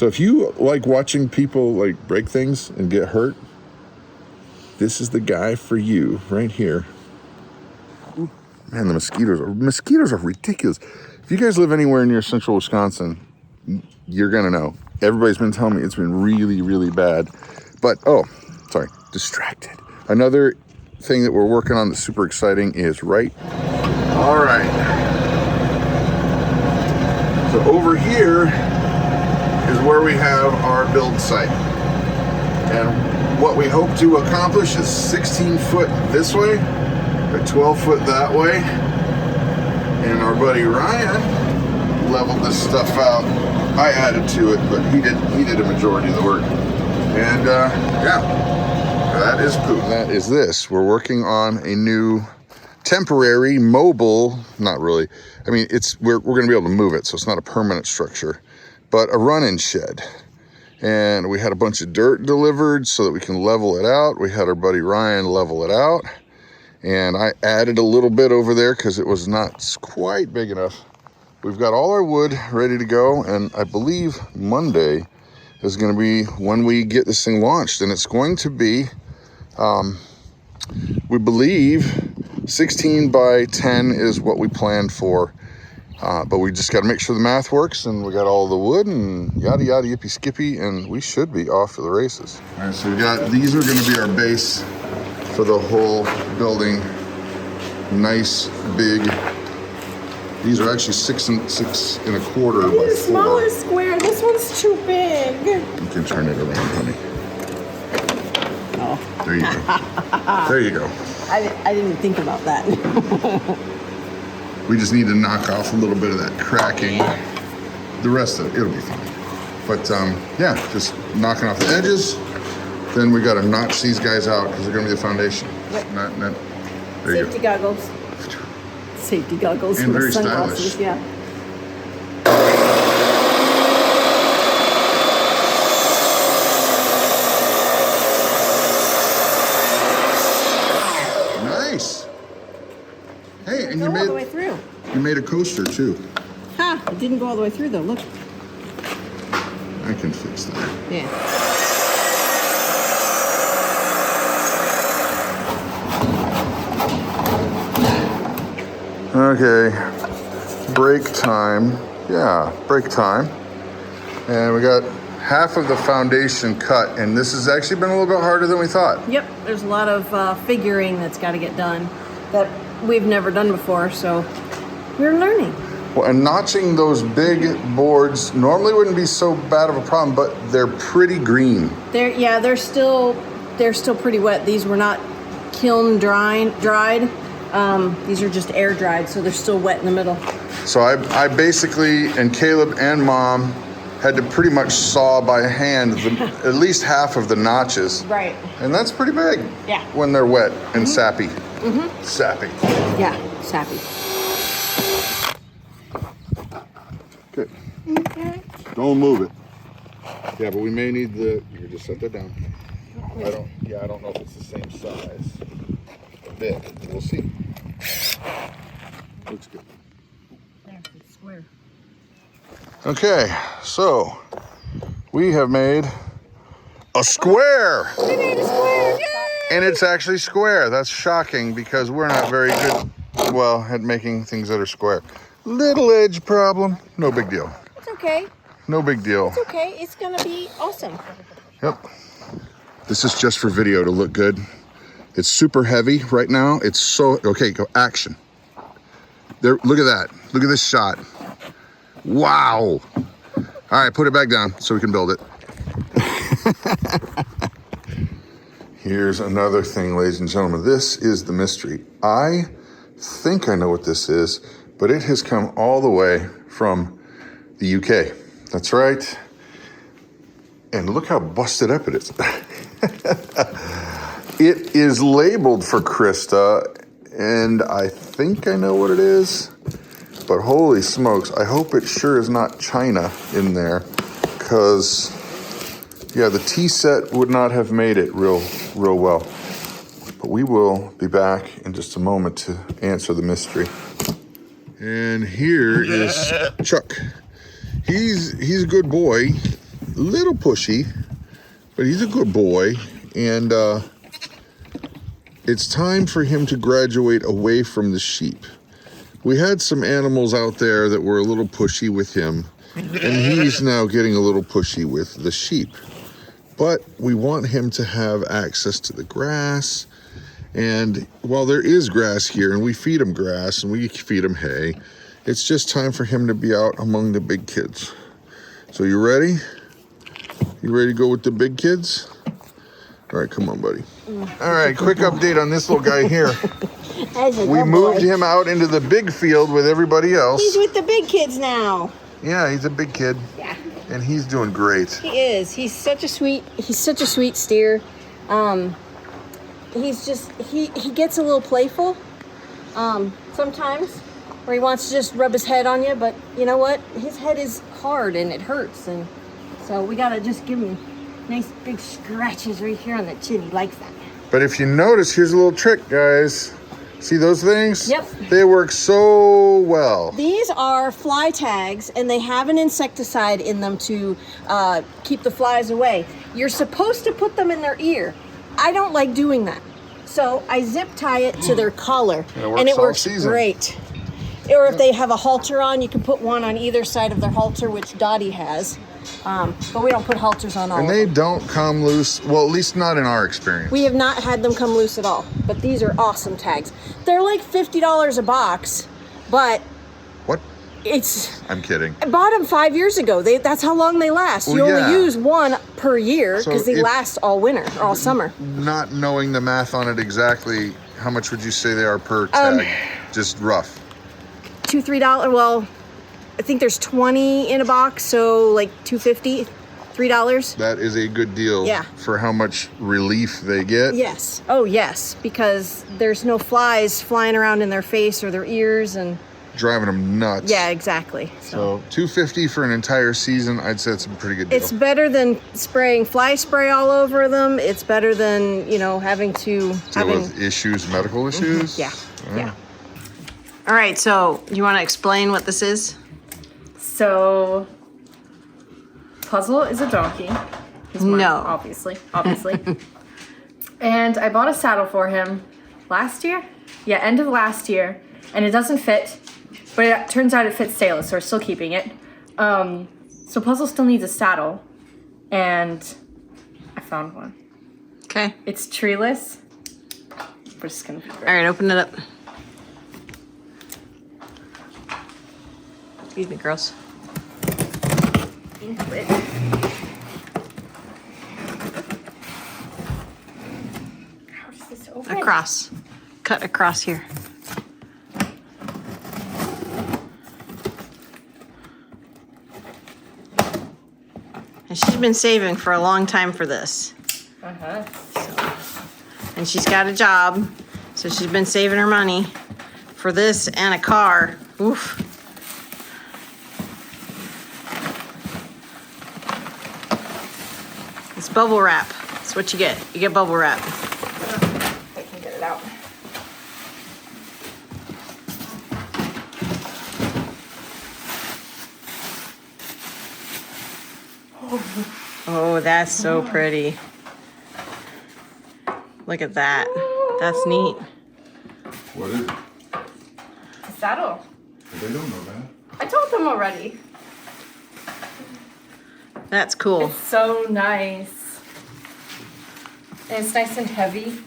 So if you like watching people like break things and get hurt, this is the guy for you right here. Ooh, man, the mosquitoes are ridiculous. If you guys live anywhere near central Wisconsin, you're gonna know. Everybody's been telling me it's been really, really bad. But, oh, sorry, distracted. Another thing that we're working on that's super exciting is all right. So over here is where we have our build site. And what we hope to accomplish is 16 foot this way, or 12 foot that way. And our buddy Ryan leveled this stuff out. I added to it, but he did a majority of the work. And yeah, that is poop. That is this. We're working on a new temporary mobile, not really. I mean, we're gonna be able to move it, so it's not a permanent structure, but a run-in shed. And we had a bunch of dirt delivered so that we can level it out. We had our buddy Ryan level it out. And I added a little bit over there because it was not quite big enough. We've got all our wood ready to go, and I believe Monday is going to be when we get this thing launched. And it's going to be, we believe, 16 by 10 is what we planned for. But we just got to make sure the math works, and we got all the wood and yada yada yippee skippy, and we should be off for the races. All right, so these are going to be our base for the whole building. Nice big. These are actually 6 1/4 by 4. The smaller square. This one's too big. You can turn it around, honey. Oh. There you go. There you go. I didn't think about that. We just need to knock off a little bit of that cracking. The rest of it'll be fine. But yeah, just knocking off the edges. Then we got to notch these guys out because they're going to be the foundation. Yep. There you go. Safety goggles. Safety goggles. And very sunglasses. stylish. Yeah. Nice. Hey, and Go all the way through. You made a coaster too. Ha! It didn't go all the way through though. Look. I can fix that. Yeah. Okay, break time. Yeah, break time. And we got half of the foundation cut, and this has actually been a little bit harder than we thought. Yep, there's a lot of figuring that's got to get done that we've never done before, so we're learning. Well, and notching those big boards normally wouldn't be so bad of a problem, but they're pretty green. They're still pretty wet. These were not kiln dried. These are just air dried, so they're still wet in the middle. So I basically, and Caleb and Mom, had to pretty much saw by hand at least half of the notches. Right. And that's pretty big. Yeah. When they're wet and sappy. Mm-hmm. Sappy. Yeah, sappy. Good. Okay. Don't move it. Yeah, but we may need you just set that down. Okay. I don't know if it's the same size. A bit. We'll see. Looks good. There, it's square. Okay, so we have made a square. We made a square, yay! And it's actually square. That's shocking because we're not very good, well, at making things that are square. Little edge problem, no big deal. It's okay. No big deal. It's okay. It's gonna be awesome. Yep. This is just for video to look good. It's super heavy right now. It's so, okay, go action. There, look at that. Look at this shot. Wow. All right, put it back down so we can build it. Here's another thing, ladies and gentlemen. This is the mystery. I think I know what this is, but it has come all the way from the UK. That's right. And look how busted up it is. It is labeled for Christa, and I think I know what it is. But holy smokes, I hope it sure is not China in there, because, yeah, the tea set would not have made it real well. But we will be back in just a moment to answer the mystery. And here is Chuck. He's a good boy. little pushy, but he's a good boy. And it's time for him to graduate away from the sheep. We had some animals out there that were a little pushy with him, and he's now getting a little pushy with the sheep. But we want him to have access to the grass. And while there is grass here, and we feed him grass and we feed him hay, it's just time for him to be out among the big kids. So you ready? You ready to go with the big kids? All right, come on, buddy. All right, quick update on this little guy here. We moved him out into the big field with everybody else. He's with the big kids now. Yeah, he's a big kid. Yeah. And he's doing great. He is. He's such a sweet steer. He's just, he gets a little playful sometimes, where he wants to just rub his head on you, but you know what? His head is hard and it hurts, and so we gotta just give him nice big scratches right here on the chin. He likes that. But if you notice, here's a little trick, guys. See those things? Yep. They work so well. These are fly tags, and they have an insecticide in them to keep the flies away. You're supposed to put them in their ear. I don't like doing that. So I zip tie it to their collar, and it works great. Or if they have a halter on, you can put one on either side of their halter, which Dottie has. But we don't put halters on all of them. And they don't come loose, well, at least not in our experience. We have not had them come loose at all, but these are awesome tags. They're like $50 a box, but What? it's... I'm kidding. I bought them 5 years ago. That's how long they last. Well, you yeah. only use one per year because So they last all winter or all summer. Not knowing the math on it exactly, how much would you say they are per tag? Just rough. $2, $3. Well, I think there's 20 in a box, so like $2.50, $3. That is a good deal. Yeah. For how much relief they get. Yes. Oh, yes, because there's no flies flying around in their face or their ears, and Driving them nuts. yeah, exactly. So $2.50 for an entire season, I'd say it's a pretty good deal. It's better than spraying fly spray all over them. It's better than, you know, having to Deal with issues, medical issues. Yeah. Yeah. All right, so you want to explain what this is? So, Puzzle is a donkey. He's mine, No. obviously. And I bought a saddle for him last year. Yeah, end of last year, and it doesn't fit, but it turns out it fits Sailor, so we're still keeping it. So Puzzle still needs a saddle, and I found one. Okay. It's treeless. We're just gonna be great. All right, open it up. Excuse me, girls. Into it. How does this open? Across. Cut across here. And she's been saving for a long time for this. Uh-huh. And she's got a job, so she's been saving her money for this and a car. Oof. It's bubble wrap. That's what you get. You get bubble wrap. I can get it out. Oh, that's so pretty. Look at that. That's neat. What is it? The saddle. They don't know that. I told them already. That's cool. It's so nice. And it's nice and heavy.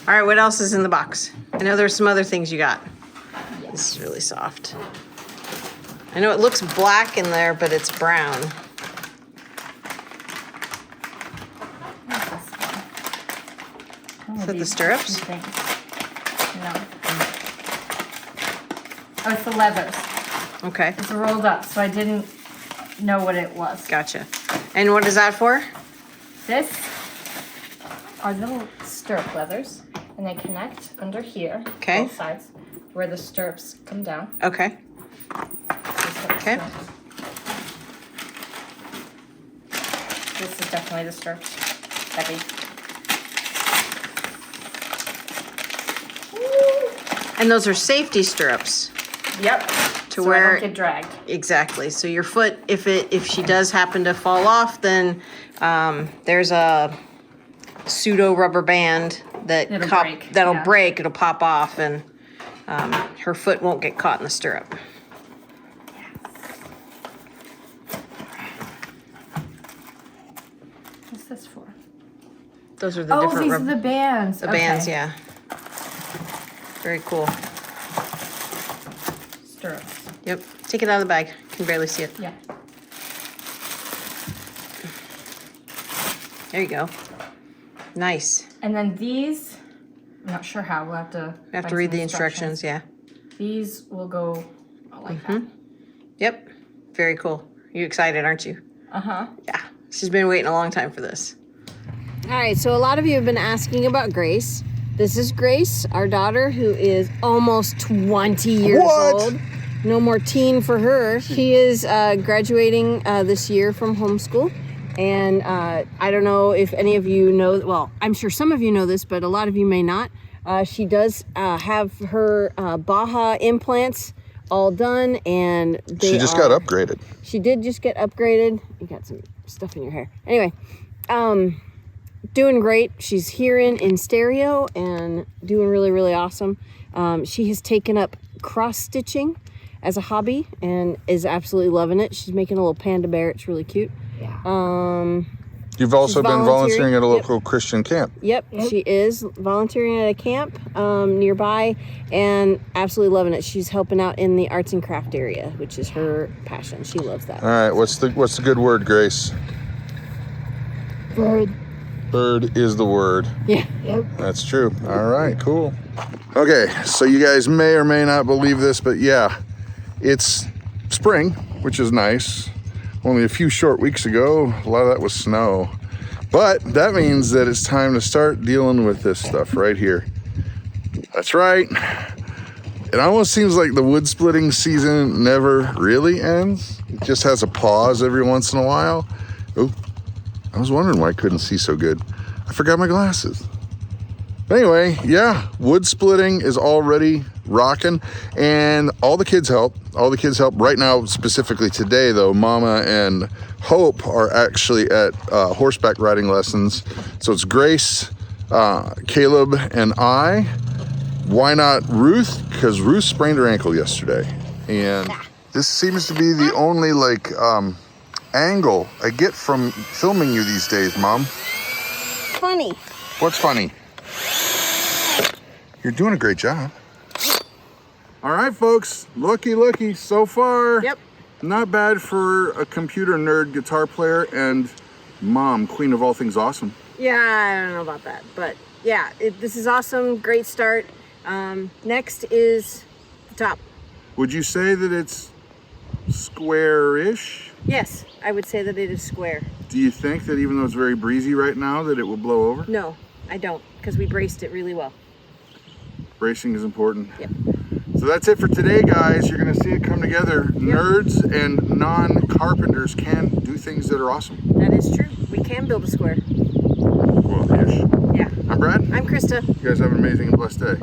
All right, what else is in the box? I know there's some other things you got. This is really soft. I know it looks black in there, but it's brown. Is that the stirrups? No. Oh, it's the leathers. Okay, It's rolled up, so I didn't know what it was. gotcha. And what is that for? This are little stirrup leathers, and they connect under here, Okay. both sides, where the stirrups come down. Okay, Okay. This is definitely the stirrups. Heavy. And those are safety stirrups. Yep. To so where I don't get dragged. Exactly. So your foot, if she does happen to fall off, then there's a pseudo rubber band that that'll break. It'll pop off, and her foot won't get caught in the stirrup. What's this for? Those are the different. These are the bands. The bands, yeah. Very cool. Stirrups. Yep. Take it out of the bag. You can barely see it. Yeah. There you go. Nice. And then these, I'm not sure how. We'll have to. You have to read the instructions. Yeah. These will go like that. Yep. Very cool. You excited, aren't you? Yeah. She's been waiting a long time for this. All right. So a lot of you have been asking about Grace. This is Grace, our daughter, who is almost 20 years old. No more teen for her. She is graduating this year from homeschool. And I don't know if any of you know, well, I'm sure some of you know this, but a lot of you may not. She does have her Baja implants all done, and she just got upgraded. She did just get upgraded. You got some stuff in your hair. Anyway, doing great. She's hearing in stereo and doing really, really awesome. She has taken up cross stitching as a hobby and is absolutely loving it. She's making a little panda bear. It's really cute. Yeah. You've also been volunteering at a local Christian camp. Yep, she is volunteering at a camp nearby and absolutely loving it. She's helping out in the arts and craft area, which is her passion. She loves that. All right, what's the good word, Grace? Bird. Bird is the word. Yeah. Yep. That's true. All right, cool. Okay, so you guys may or may not believe this, but yeah, it's spring, which is nice. Only a few short weeks ago, a lot of that was snow. But that means that it's time to start dealing with this stuff right here. That's right. It almost seems like the wood splitting season never really ends. It just has a pause every once in a while. Oh, I was wondering why I couldn't see so good. I forgot my glasses. Anyway, yeah, wood splitting is already rocking, and all the kids help. All the kids help. Right now, specifically today, though, Mama and Hope are actually at horseback riding lessons. So it's Grace, Caleb, and I. Why not Ruth? Because Ruth sprained her ankle yesterday. And this seems to be the only, angle I get from filming you these days, Mom. Funny. What's funny? You're doing a great job. All right, folks, looky so far. Yep. Not bad for a computer nerd guitar player and Mom, queen of all things awesome. Yeah, I don't know about that, but yeah, this is awesome. Great start. Next is the top. Would you say that it's square-ish? Yes, I would say that it is square. Do you think that even though it's very breezy right now that it will blow over? No, I don't, because we braced it really well. Bracing is important. Yep. So that's it for today, guys. You're going to see it come together. Yep. Nerds and non-carpenters can do things that are awesome. That is true. We can build a square. Well, ish. Yeah. I'm Brad. I'm Krista. You guys have an amazing and blessed day.